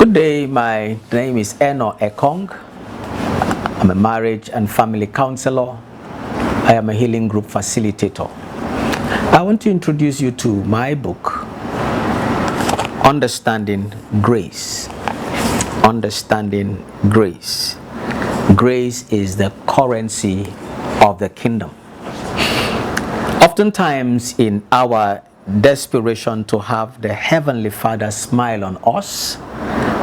Good day, my name is Eno Ekong. I'm a marriage and family counselor. I am a healing group facilitator. I want to introduce you to my book, Understanding Grace. Understanding Grace. Grace is the currency of the kingdom. Oftentimes in our desperation to have the Heavenly Father smile on us,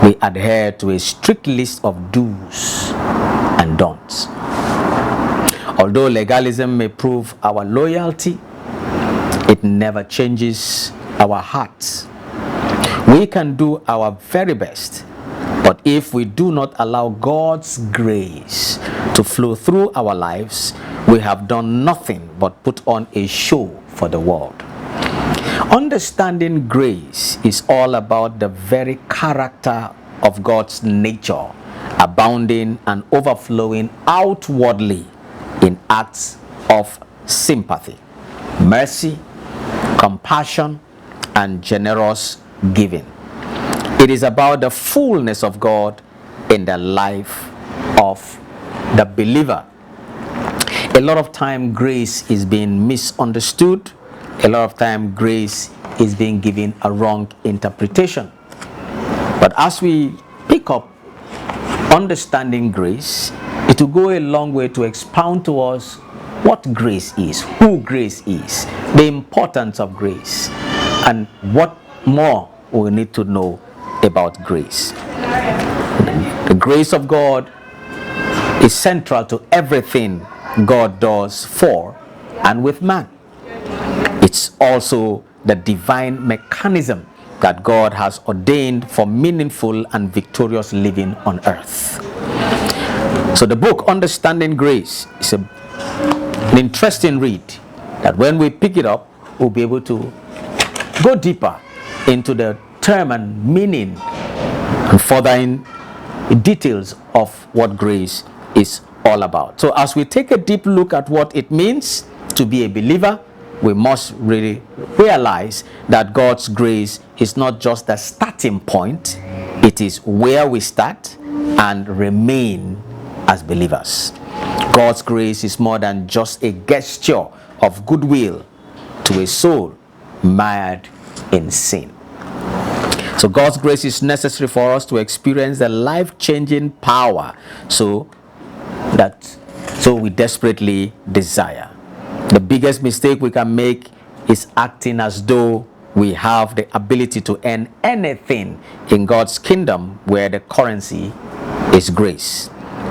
we adhere to a strict list of do's and don'ts. Although legalism may prove our loyalty, it never changes our hearts. We can do our very best, but if we do not allow God's grace to flow through our lives, we have done nothing but put on a show for the world. Understanding grace is all about the very character of God's nature, abounding and overflowing outwardly in acts of sympathy, mercy, compassion, and generous giving. It is about the fullness of God in the life of the believer. A lot of time grace is being misunderstood. A lot of time grace is being given a wrong interpretation. But as we pick up understanding grace, it will go a long way to expound to us what grace is, who grace is, the importance of grace, and what more we need to know about grace. The grace of God is central to everything God does for and with man. It's also the divine mechanism that God has ordained for meaningful and victorious living on earth. So the book Understanding Grace is an interesting read that when we pick it up, we'll be able to go deeper into the term and meaning and further in details of what grace is all about. So as we take a deep look at what it means to be a believer, we must really realize that God's grace is not just the starting point, it is where we start and remain as believers. God's grace is more than just a gesture of goodwill to a soul mired in sin. So God's grace is necessary for us to experience the life-changing power so we desperately desire. The biggest mistake we can make is acting as though we have the ability to earn anything in God's kingdom where the currency is grace.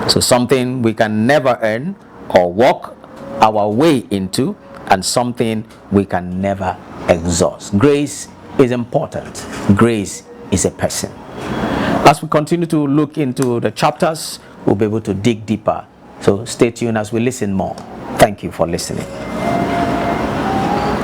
So something we can never earn or walk our way into, and something we can never exhaust. Grace is important. Grace is a person. As we continue to look into the chapters, we'll be able to dig deeper. So stay tuned as we listen more. Thank you for listening.